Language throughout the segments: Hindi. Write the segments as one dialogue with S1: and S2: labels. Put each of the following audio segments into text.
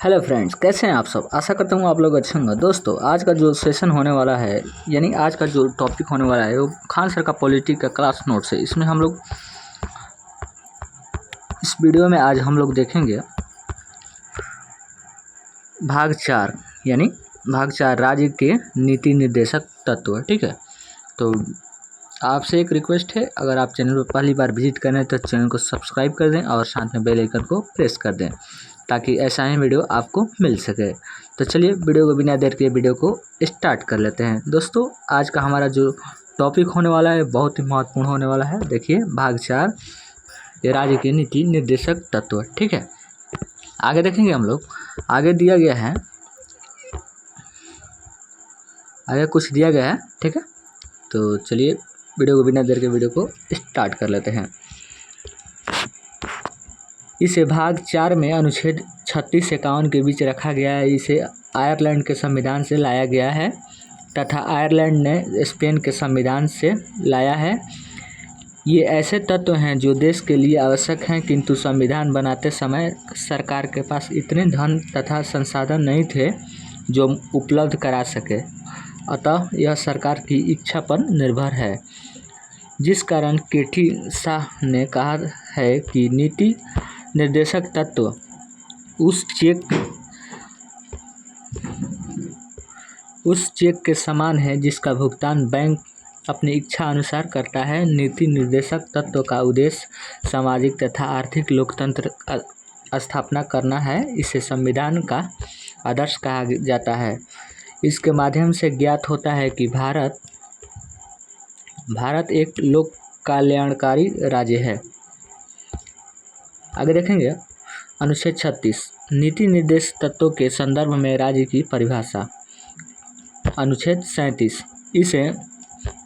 S1: हेलो फ्रेंड्स, कैसे हैं आप सब। आशा करता हूँ आप लोग अच्छे होंगे। दोस्तों, आज का जो सेशन होने वाला है, यानी आज का जो टॉपिक होने वाला है वो खान सर का पॉलिटी का क्लास नोट्स है। इसमें हम लोग इस वीडियो में आज हम लोग देखेंगे भाग 4, यानी भाग 4 राज्य के नीति निर्देशक तत्व। ठीक है, तो आपसे एक रिक्वेस्ट है, अगर आप चैनल पर पहली बार विजिट करें तो चैनल को सब्सक्राइब कर दें और साथ में बेल आइकन को प्रेस कर दें ताकि ऐसा ही वीडियो आपको मिल सके। तो चलिए वीडियो को बिना देर के वीडियो को स्टार्ट कर लेते हैं। दोस्तों, आज का हमारा जो टॉपिक होने वाला है बहुत ही महत्वपूर्ण होने वाला है। देखिए, भाग 4 ये राज्य के नीति निर्देशक तत्व। ठीक है, आगे देखेंगे हम लोग। आगे दिया गया है, आगे कुछ दिया गया है। ठीक है, तो चलिए वीडियो को बिना देर के वीडियो को स्टार्ट कर लेते हैं। इसे भाग 4 में अनुच्छेद 36 से 51 के बीच रखा गया है। इसे आयरलैंड के संविधान से लाया गया है तथा आयरलैंड ने स्पेन के संविधान से लाया है। ये ऐसे तत्व हैं जो देश के लिए आवश्यक हैं, किंतु संविधान बनाते समय सरकार के पास इतने धन तथा संसाधन नहीं थे जो उपलब्ध करा सके। अतः यह सरकार की इच्छा पर निर्भर है, जिस कारण केटी शाह ने कहा है कि नीति निर्देशक तत्व उस चेक के समान है जिसका भुगतान बैंक अपनी इच्छा अनुसार करता है। नीति निर्देशक तत्व का उद्देश्य सामाजिक तथा आर्थिक लोकतंत्र स्थापना करना है। इसे संविधान का आदर्श कहा जाता है। इसके माध्यम से ज्ञात होता है कि भारत एक लोक कल्याणकारी राज्य है। आगे देखेंगे अनुच्छेद 36 नीति निर्देश तत्वों के संदर्भ में राज्य की परिभाषा। अनुच्छेद 37 इसे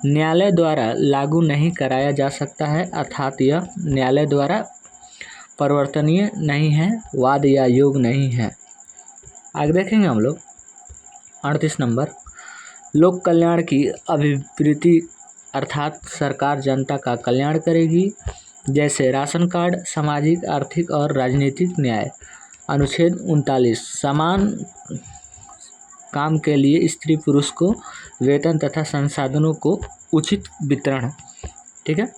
S1: न्यायालय द्वारा लागू नहीं कराया जा सकता है, अर्थात यह न्यायालय द्वारा परिवर्तनीय नहीं है, वाद या योग नहीं है। आगे देखेंगे हम लोग 38 नंबर लोक कल्याण की अभिवृद्धि, अर्थात सरकार जनता का कल्याण करेगी, जैसे राशन कार्ड, सामाजिक, आर्थिक और राजनीतिक न्याय। अनुच्छेद 39 समान काम के लिए स्त्री पुरुष को वेतन तथा संसाधनों को उचित वितरण। ठीक है,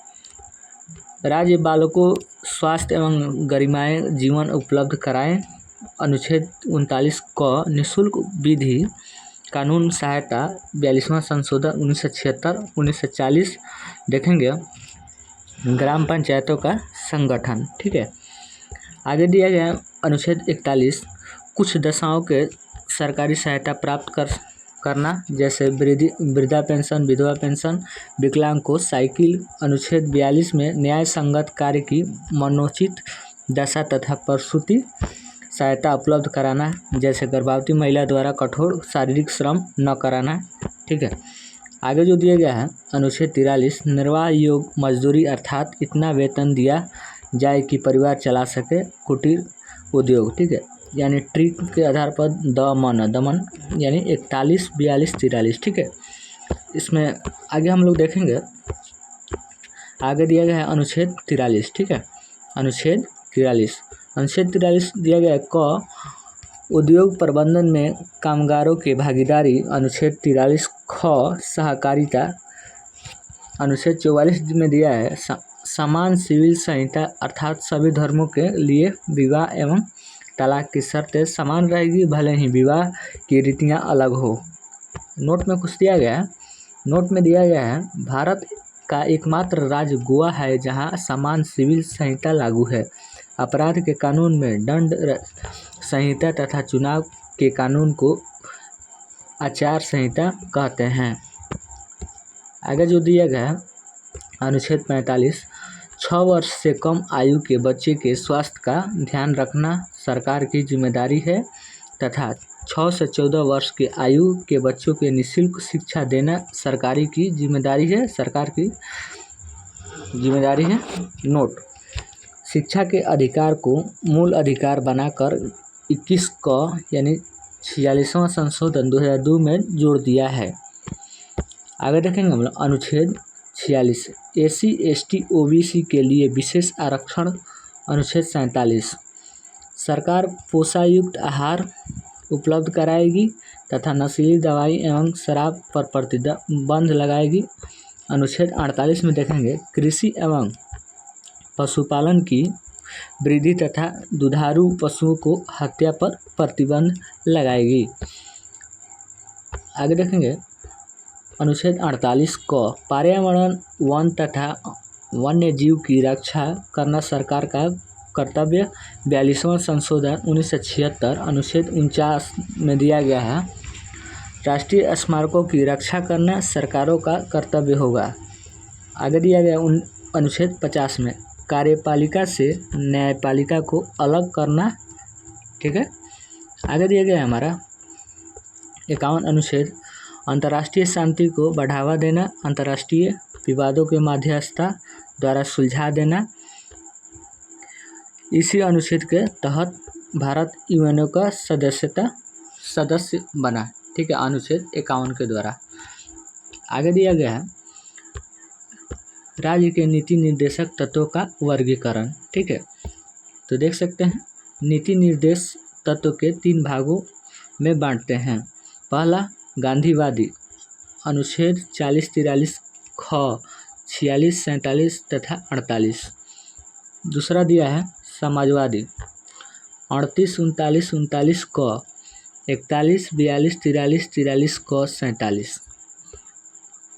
S1: राज्य बालकों स्वास्थ्य एवं गरिमामय जीवन उपलब्ध कराएं। अनुच्छेद 39 क निःशुल्क विधि कानून सहायता 42वां संशोधन 1976 1940 देखेंगे। ग्राम पंचायतों का संगठन। ठीक है, आगे दिया गया अनुच्छेद 41 कुछ दशाओं के सरकारी सहायता प्राप्त करना, जैसे वृद्धा पेंशन, विधवा पेंशन, विकलांग को साइकिल। अनुच्छेद 42 में न्याय संगत कार्य की मनोचित दशा तथा प्रसूति सहायता उपलब्ध कराना, जैसे गर्भवती महिला द्वारा कठोर शारीरिक श्रम न कराना। ठीक है, आगे जो दिया गया है अनुच्छेद 43 निर्वाह योग्य मजदूरी, अर्थात इतना वेतन दिया जाए कि परिवार चला सके, कुटीर उद्योग। ठीक है, यानी ट्रिक के आधार पर दमन यानी 41 42 43। ठीक है, इसमें आगे हम लोग देखेंगे। आगे दिया गया है अनुच्छेद 43। ठीक है, अनुच्छेद 43 दिया गया है क उद्योग प्रबंधन में कामगारों की भागीदारी। अनुच्छेद 43 ख सहकारिता। अनुच्छेद 44 में दिया है समान सिविल संहिता, अर्थात सभी धर्मों के लिए विवाह एवं तलाक की शर्तें समान रहेगी, भले ही विवाह की रीतियां अलग हो। नोट में कुछ दिया गया है। नोट में दिया गया है भारत का एकमात्र राज्य गोवा है जहां समान सिविल संहिता लागू है। अपराध के कानून में दंड संहिता तथा चुनाव के कानून को आचार संहिता कहते हैं। आगे जो दिया गया है अनुच्छेद 45 6 वर्ष से कम आयु के बच्चे के स्वास्थ्य का ध्यान रखना सरकार की जिम्मेदारी है तथा 6 से 14 वर्ष के आयु के बच्चों के निःशुल्क शिक्षा देना सरकारी की जिम्मेदारी है, सरकार की जिम्मेदारी है। नोट शिक्षा के अधिकार को मूल अधिकार बनाकर 21 क यानी 46वां संशोधन 2002 में जोड़ दिया है। आगे देखेंगे हम लोग अनुच्छेद 46 SC ST OBC के लिए विशेष आरक्षण। अनुच्छेद 47 सरकार पोषायुक्त आहार उपलब्ध कराएगी तथा नशीली दवाई एवं शराब पर प्रतिबंध लगाएगी। अनुच्छेद 48 में देखेंगे कृषि एवं पशुपालन की वृद्धि तथा दुधारू पशुओं को हत्या पर प्रतिबंध लगाएगी। आगे देखेंगे अनुच्छेद 48 को पर्यावरण वन तथा वन्य जीव की रक्षा करना सरकार का कर्तव्य। 42वां संशोधन 1976 अनुच्छेद 49 में दिया गया है राष्ट्रीय स्मारकों की रक्षा करना सरकारों का कर्तव्य होगा। आगे दिया गया अनुच्छेद 50 में कार्यपालिका से न्यायपालिका को अलग करना। ठीक है, आगे दिया गया हमारा 51 अनुच्छेद अंतर्राष्ट्रीय शांति को बढ़ावा देना, अंतर्राष्ट्रीय विवादों के मध्यस्थता द्वारा सुलझा देना। इसी अनुच्छेद के तहत भारत यूएनओ का सदस्य बना। ठीक है, अनुच्छेद 51 के द्वारा। आगे दिया गया है राज्य के नीति निर्देशक तत्वों का वर्गीकरण। ठीक है, तो देख सकते हैं नीति निर्देश तत्व के 3 भागों में बांटते हैं। पहला गांधीवादी अनुच्छेद 40-43 ख 46, 47 तथा 48। दूसरा दिया है समाजवादी 38, 39, 39 क 41, 42, 43, 43 क 47।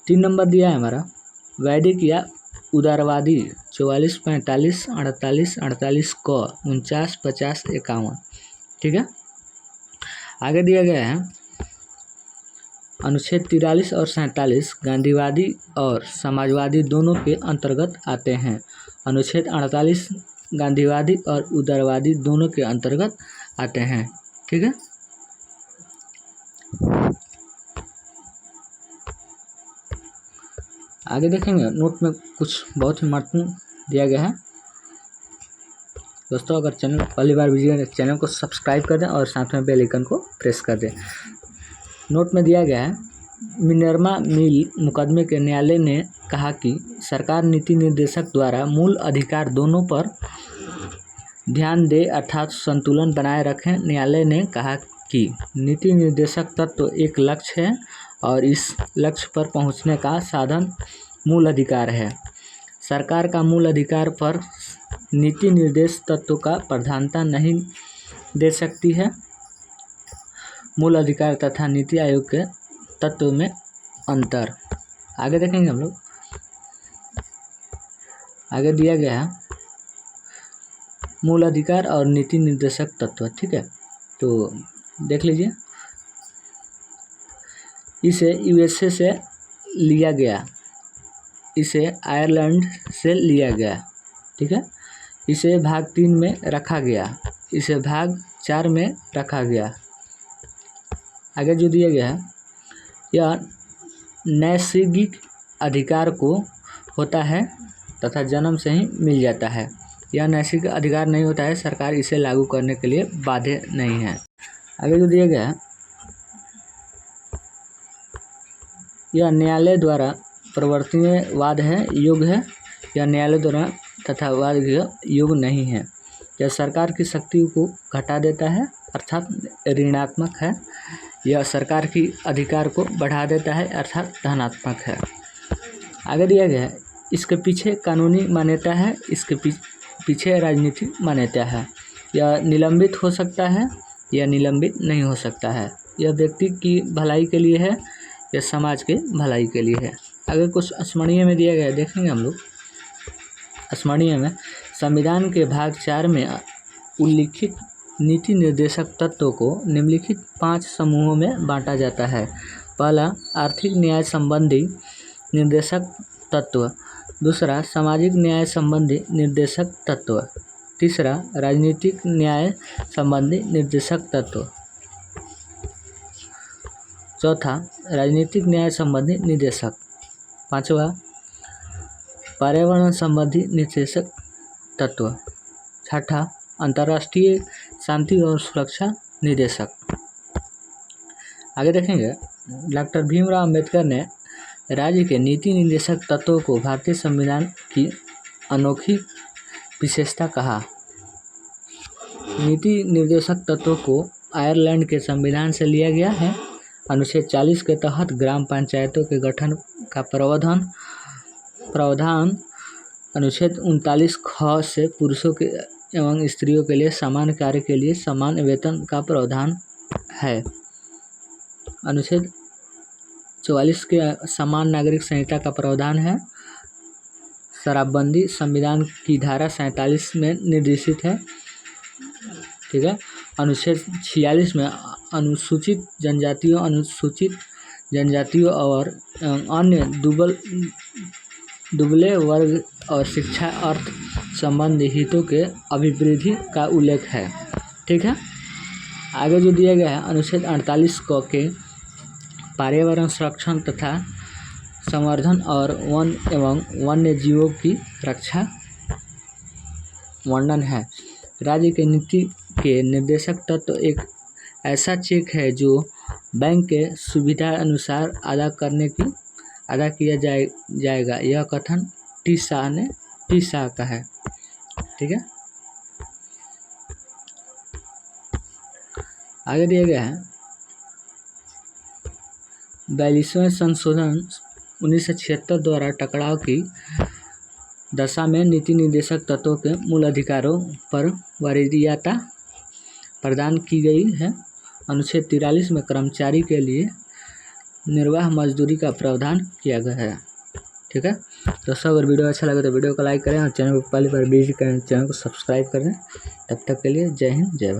S1: 3 नंबर दिया है हमारा वैदिक या उदारवादी 44, 45, 48, 48 क 49, 50, 51। ठीक है, आगे दिया गया है अनुच्छेद 43 और 47 गांधीवादी और समाजवादी दोनों के अंतर्गत आते हैं। अनुच्छेद 48 गांधीवादी और उदारवादी दोनों के अंतर्गत आते हैं। ठीक है, आगे देखेंगे नोट में कुछ बहुत ही महत्वपूर्ण दिया गया है। दोस्तों अगर चैनल पहली बार विजिट है चैनल को सब्सक्राइब कर दें और साथ में बेल आइकन को प्रेस कर दें। नोट में दिया गया है मिनर्वा मिल मुकदमे के न्यायालय ने कहा कि सरकार नीति निर्देशक द्वारा मूल अधिकार दोनों पर ध्यान दे अर्थात संतुलन बनाए रखें। न्यायालय ने कहा कि नीति निर्देशक तत्व एक लक्ष्य है और इस लक्ष्य पर पहुंचने का साधन मूल अधिकार है। सरकार का मूल अधिकार पर नीति निर्देश तत्व का प्रधानता नहीं दे सकती है। मूल अधिकार तथा नीति आयोग के तत्व में अंतर। आगे देखेंगे हम लोग, आगे दिया गया है मूल अधिकार और नीति निर्देशक तत्व। ठीक है, तो देख लीजिए इसे यूएसए से लिया गया, इसे आयरलैंड से लिया गया। ठीक है, इसे भाग 3 में रखा गया, इसे भाग 4 में रखा गया। आगे जो दिया गया है यह नैसर्गिक अधिकार को होता है तथा जन्म से ही मिल जाता है। यह नैसर्गिक अधिकार नहीं होता है, सरकार इसे लागू करने के लिए बाध्य नहीं है। आगे जो दिया गया है यह न्यायालय द्वारा प्रवर्तनीयवाद है, योग्य है। यह न्यायालय द्वारा तथा वाद योग्य नहीं है। यह सरकार की शक्ति को घटा देता है अर्थात ऋणात्मक है। यह सरकार की अधिकार को बढ़ा देता है अर्थात धनात्मक है। आगे दिया गया है इसके पीछे कानूनी मान्यता है, इसके पीछे राजनीतिक मान्यता है। यह निलंबित हो सकता है, यह निलंबित नहीं हो सकता है। यह व्यक्ति की भलाई के लिए है, यह समाज के भलाई के लिए है। अगर कुछ स्मरणीय में दिया गया है देखेंगे हम लोग। स्मरणीय में संविधान के भाग 4 में उल्लिखित नीति निर्देशक तत्वों को निम्नलिखित 5 समूहों में बांटा जाता है। पहला आर्थिक न्याय संबंधी निर्देशक तत्व, दूसरा सामाजिक न्याय संबंधी निर्देशक तत्व, तीसरा राजनीतिक न्याय संबंधी निर्देशक तत्व, चौथा राजनीतिक न्याय संबंधी निर्देशक, पांचवा पर्यावरण संबंधी निर्देशक तत्व, छठा अंतर्राष्ट्रीय शांति और सुरक्षा निर्देशक। आगे देखेंगे डॉक्टर भीमराव अंबेडकर ने राज्य के नीति निर्देशक तत्वों को भारतीय संविधान की अनोखी विशेषता कहा। नीति निर्देशक तत्वों को आयरलैंड के संविधान से लिया गया है। अनुच्छेद 40 के तहत ग्राम पंचायतों के गठन का प्रावधान अनुच्छेद 39 ख से पुरुषों के एवं स्त्रियों के लिए समान कार्य के लिए समान वेतन का प्रावधान है। अनुच्छेद 44 के समान नागरिक संहिता का प्रावधान है। शराबबंदी संविधान की धारा 47 में निर्देशित है। ठीक है। अनुच्छेद 46 में अनुसूचित जनजातियों और अन्य दुबले वर्ग और शिक्षा अर्थ संबंधी हितों के अभिवृद्धि का उल्लेख है। ठीक है। आगे जो दिया गया है अनुच्छेद 48 क के पर्यावरण संरक्षण तथा संवर्धन और वन एवं वन्य जीवों की रक्षा वर्णन है। राज्य के नीति के निर्देशक तत्व एक ऐसा चेक है जो बैंक के सुविधा अनुसार अदा किया जाएगा। यह कथन टी शाह का है। ठीक है। आगे दिया गया है 42वें संशोधन 1976 द्वारा टकराव की दशा में नीति निर्देशक तत्वों के मूल अधिकारों पर वरीयता प्रदान की गई है। अनुच्छेद 43 में कर्मचारी के लिए निर्वाह मजदूरी का प्रावधान किया गया है। ठीक है। दोस्तों अगर वीडियो अच्छा लगे तो वीडियो को लाइक करें और चैनल को पहली बार विजिट करें, चैनल को सब्सक्राइब करें। तब तक के लिए जय हिंद जय भारत।